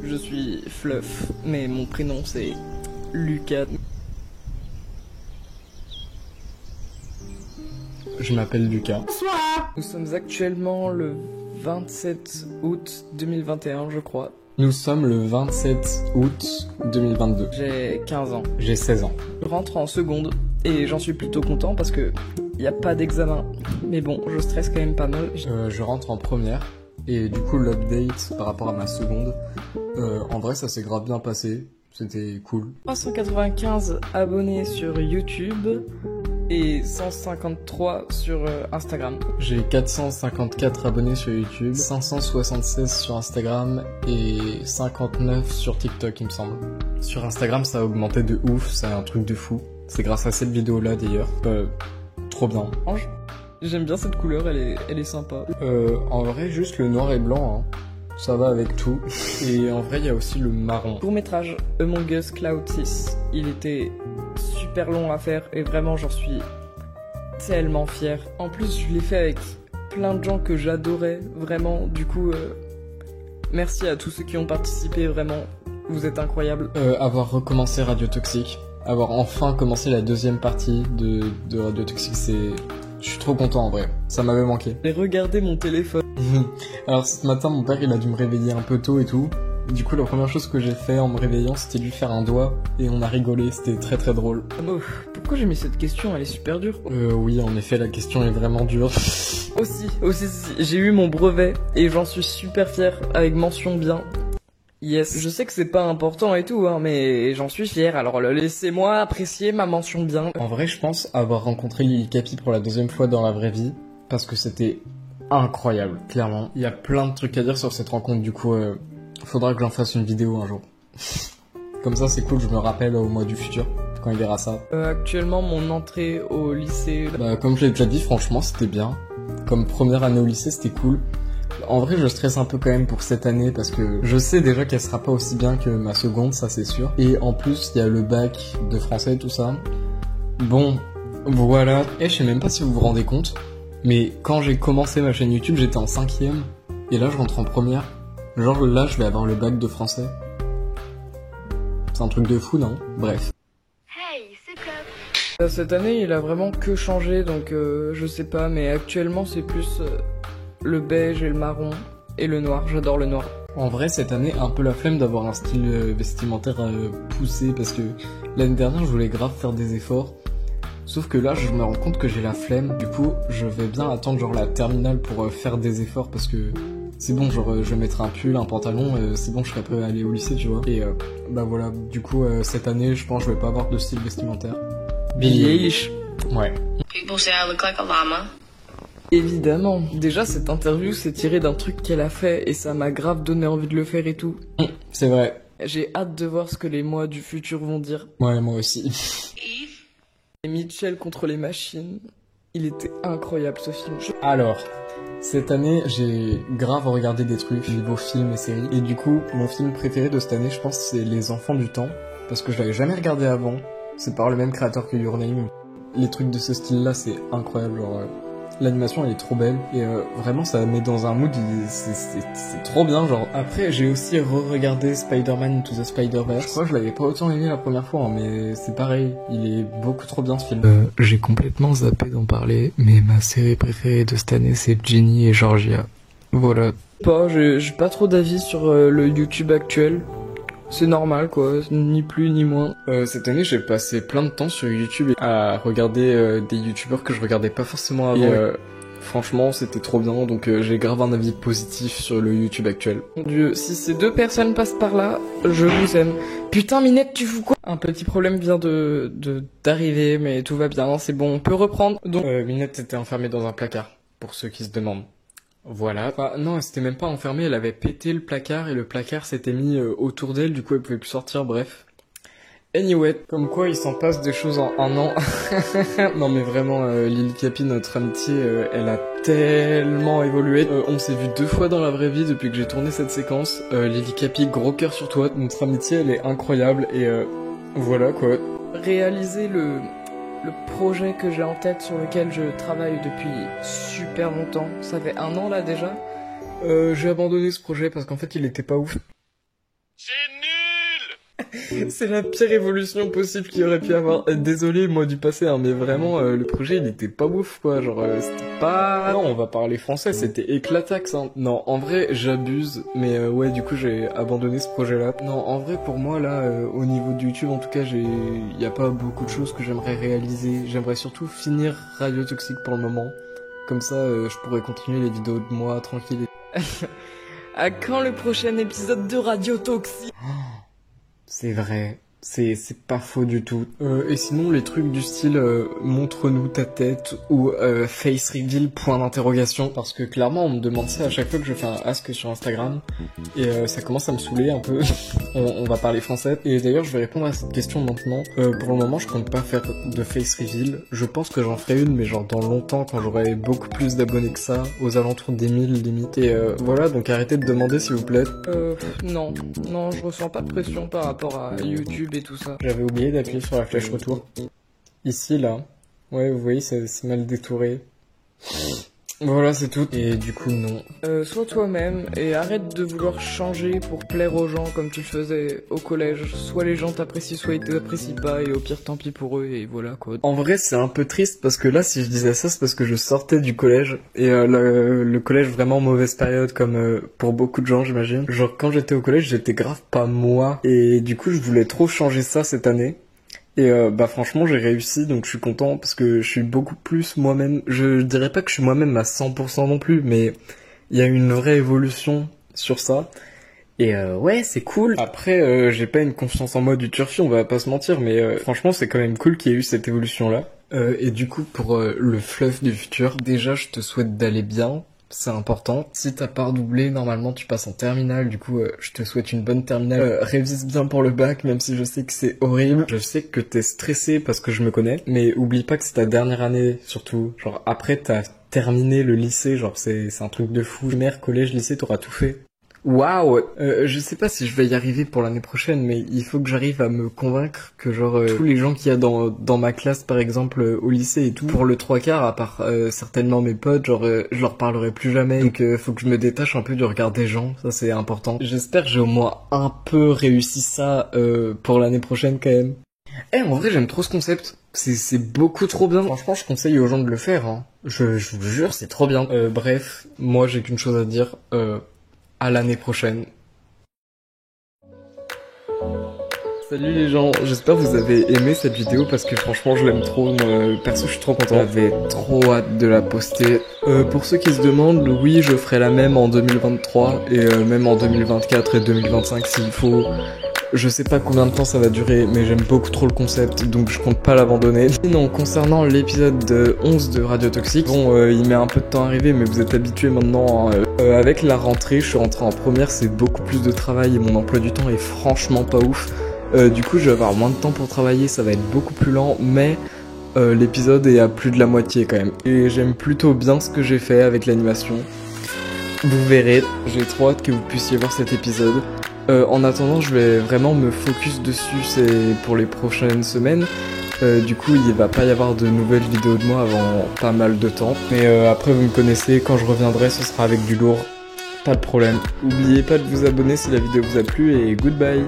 Je suis Fluff, mais mon prénom c'est Lucas. Je m'appelle Lucas. Bonsoir. Nous sommes actuellement le 27 août 2021, je crois. Nous sommes le 27 août 2022. J'ai 15 ans. J'ai 16 ans. Je rentre en seconde et j'en suis plutôt content parce que y a pas d'examen. Mais bon, je stresse quand même pas mal. Je rentre en première et du coup l'update par rapport à ma seconde, en vrai ça s'est grave bien passé. C'était cool. 395 abonnés sur YouTube et 153 sur Instagram. J'ai 454 abonnés sur YouTube, 576 sur Instagram et 59 sur TikTok il me semble. Sur Instagram ça a augmenté de ouf, c'est un truc de fou. C'est grâce à cette vidéo là d'ailleurs. Trop bien. J'aime bien cette couleur, elle est sympa. En vrai juste le noir et blanc, hein. Ça va avec tout. Et en vrai il y a aussi le marron. Court-métrage Among Us Cloud 6. Il était super long à faire et vraiment j'en suis tellement fier. En plus je l'ai fait avec plein de gens que j'adorais vraiment. Du coup merci à tous ceux qui ont participé, vraiment vous êtes incroyables. Avoir recommencé Radio Toxique, avoir enfin commencé la deuxième partie de Radio Toxique, je suis trop content en vrai, ça m'avait manqué. J'ai regardé mon téléphone. Alors ce matin mon père il a dû me réveiller un peu tôt et tout. Du coup la première chose que j'ai fait en me réveillant c'était lui faire un doigt et on a rigolé, c'était très très drôle. Oh, pourquoi j'ai mis cette question, elle est super dure. Oui en effet la question est vraiment dure. Aussi, j'ai eu mon brevet et j'en suis super fier avec mention bien. Yes, je sais que c'est pas important et tout, hein, mais j'en suis fier, alors laissez-moi apprécier ma mention bien. En vrai je pense avoir rencontré Lily Capi pour la deuxième fois dans la vraie vie, parce que c'était incroyable, clairement. Il y a plein de trucs à dire sur cette rencontre, du coup faudra que j'en fasse une vidéo un jour. Comme ça c'est cool, je me rappelle au mois du futur, quand il verra ça. Actuellement mon entrée au lycée... Comme je l'ai déjà dit, franchement c'était bien. Comme première année au lycée c'était cool. En vrai je stresse un peu quand même pour cette année parce que je sais déjà qu'elle sera pas aussi bien que ma seconde, ça c'est sûr. Et en plus il y a le bac de français tout ça. Bon, voilà. Je sais même pas si vous vous rendez compte, mais quand j'ai commencé ma chaîne YouTube j'étais en 5ème et là je rentre en première. Genre là je vais avoir le bac de français. C'est un truc de fou non? Bref. Hey, c'est Club. Cette année il a vraiment que changé donc je sais pas, mais actuellement c'est plus... le beige et le marron et le noir, j'adore le noir. En vrai cette année un peu la flemme d'avoir un style vestimentaire poussé parce que l'année dernière je voulais grave faire des efforts. Sauf que là je me rends compte que j'ai la flemme, du coup je vais bien attendre genre la terminale pour faire des efforts parce que c'est bon, genre je vais mettre un pull, un pantalon, c'est bon je serai prêt à aller au lycée tu vois. Et bah voilà, du coup cette année je pense que je vais pas avoir de style vestimentaire. Billie Eilish. Ouais. People say I look like a llama. Évidemment. Déjà, cette interview, c'est tiré d'un truc qu'elle a fait et ça m'a grave donné envie de le faire et tout. C'est vrai. J'ai hâte de voir ce que les mois du futur vont dire. Ouais, moi aussi. Et Mitchell contre les machines. Il était incroyable ce film. Alors, cette année, j'ai grave regardé des trucs niveau films et séries. Et du coup, mon film préféré de cette année, je pense, c'est Les Enfants du Temps. Parce que je l'avais jamais regardé avant. C'est par le même créateur que Your Name. Les trucs de ce style-là, c'est incroyable. Genre, l'animation elle est trop belle et vraiment ça met dans un mood, c'est trop bien genre. Après j'ai aussi re-regardé Spider-Man Into the Spider-Verse. Je crois que je l'avais pas autant aimé la première fois hein, mais c'est pareil, il est beaucoup trop bien ce film. J'ai complètement zappé d'en parler, mais ma série préférée de cette année c'est Ginny et Georgia. Voilà. J'ai pas trop d'avis sur le YouTube actuel. C'est normal quoi, ni plus ni moins. Cette année j'ai passé plein de temps sur YouTube à regarder des youtubeurs que je regardais pas forcément avant. Et, franchement c'était trop bien, donc j'ai grave un avis positif sur le YouTube actuel. Mon Dieu, si ces deux personnes passent par là, je vous aime. Putain Minette, tu fous quoi? Un petit problème vient d'arriver, mais tout va bien, c'est bon, on peut reprendre. Donc Minette était enfermée dans un placard, pour ceux qui se demandent. Voilà. Enfin, non, elle s'était même pas enfermée, elle avait pété le placard et le placard s'était mis autour d'elle, du coup elle pouvait plus sortir, bref. Anyway, comme quoi il s'en passe des choses en un an. Non mais vraiment, Lily Capi, notre amitié, elle a tellement évolué. On s'est vu 2 fois dans la vraie vie depuis que j'ai tourné cette séquence. Lily Capi, gros cœur sur toi, notre amitié elle est incroyable et voilà quoi. Réaliser le projet que j'ai en tête sur lequel je travaille depuis super longtemps, ça fait 1 an là déjà. J'ai abandonné ce projet parce qu'en fait il était pas ouf. C'est la pire évolution possible qu'il aurait pu avoir. Désolé, moi du passé, hein, mais vraiment, le projet, il était pas ouf, quoi. Genre, c'était pas... Non, on va parler français, c'était éclataxe, hein. Non, en vrai, j'abuse, mais ouais, du coup, j'ai abandonné ce projet-là. Non, en vrai, pour moi, là, au niveau de YouTube, en tout cas, y a pas beaucoup de choses que j'aimerais réaliser. J'aimerais surtout finir Radio Toxique pour le moment. Comme ça, je pourrais continuer les vidéos de moi, tranquille. À quand le prochain épisode de Radio Toxique? C'est vrai, c'est pas faux du tout. Et sinon les trucs du style montre-nous ta tête ou face reveal point d'interrogation, parce que clairement on me demande ça à chaque fois que je fais un ask sur Instagram et ça commence à me saouler un peu. on va parler français. Et d'ailleurs je vais répondre à cette question maintenant. Pour le moment je compte pas faire de face reveal. Je pense que j'en ferai une, mais genre dans longtemps quand j'aurai beaucoup plus d'abonnés que ça, aux alentours des 1000 limite. Et voilà, donc arrêtez de demander s'il vous plaît. Non, je ressens pas de pression par rapport à YouTube et tout ça. J'avais oublié d'appuyer sur la flèche retour. Ici, là. Ouais, vous voyez, c'est mal détouré. Voilà, c'est tout. Et du coup, non. Sois toi-même et arrête de vouloir changer pour plaire aux gens comme tu le faisais au collège. Soit les gens t'apprécient, soit ils t'apprécient pas, et au pire, tant pis pour eux, et voilà, quoi. En vrai, c'est un peu triste, parce que là, si je disais ça, c'est parce que je sortais du collège, et le collège, vraiment mauvaise période, comme pour beaucoup de gens, j'imagine. Genre, quand j'étais au collège, j'étais grave pas moi, et du coup, je voulais trop changer ça cette année. Et bah franchement j'ai réussi, donc je suis content parce que je suis beaucoup plus moi-même. Je dirais pas que je suis moi-même à 100% non plus, mais il y a une vraie évolution sur ça. Et ouais, c'est cool. Après j'ai pas une confiance en moi du turfu, on va pas se mentir, mais franchement c'est quand même cool qu'il y ait eu cette évolution là. Et du coup pour le fluff du futur, déjà je te souhaite d'aller bien. C'est important. Si t'as pas redoublé, normalement tu passes en terminale, du coup je te souhaite une bonne terminale. Révise bien pour le bac, même si je sais que c'est horrible. Je sais que t'es stressé parce que je me connais, mais oublie pas que c'est ta dernière année, surtout. Genre après t'as terminé le lycée, genre c'est un truc de fou. Primaire, collège, lycée, t'auras tout fait. Waouh. Je sais pas si je vais y arriver pour l'année prochaine, mais il faut que j'arrive à me convaincre que genre tous les gens qu'il y a dans ma classe par exemple au lycée et tout, pour le 3/4 à part certainement mes potes, genre je leur parlerai plus jamais, donc faut que je me détache un peu du regard des gens, ça c'est important. J'espère que j'ai au moins un peu réussi ça pour l'année prochaine quand même. En vrai j'aime trop ce concept, c'est beaucoup trop bien. Franchement je conseille aux gens de le faire, hein. Je vous jure c'est trop bien. Bref, moi j'ai qu'une chose à dire, à l'année prochaine. Salut les gens, j'espère que vous avez aimé cette vidéo parce que franchement je l'aime trop, perso je suis trop content. J'avais trop hâte de la poster. Pour ceux qui se demandent, oui je ferai la même en 2023 et même en 2024 et 2025 s'il faut. Je sais pas combien de temps ça va durer, mais j'aime beaucoup trop le concept, donc je compte pas l'abandonner. Sinon, concernant l'épisode 11 de Radio Toxique, bon, il met un peu de temps à arriver, mais vous êtes habitués maintenant. Avec la rentrée, je suis rentré en première, c'est beaucoup plus de travail et mon emploi du temps est franchement pas ouf. Du coup, je vais avoir moins de temps pour travailler, ça va être beaucoup plus lent, mais l'épisode est à plus de la moitié quand même. Et j'aime plutôt bien ce que j'ai fait avec l'animation. Vous verrez, j'ai trop hâte que vous puissiez voir cet épisode. En attendant, je vais vraiment me focus dessus, c'est pour les prochaines semaines. Du coup, il va pas y avoir de nouvelles vidéos de moi avant pas mal de temps. Mais après, vous me connaissez, quand je reviendrai, ce sera avec du lourd. Pas de problème. N'oubliez pas de vous abonner si la vidéo vous a plu et goodbye.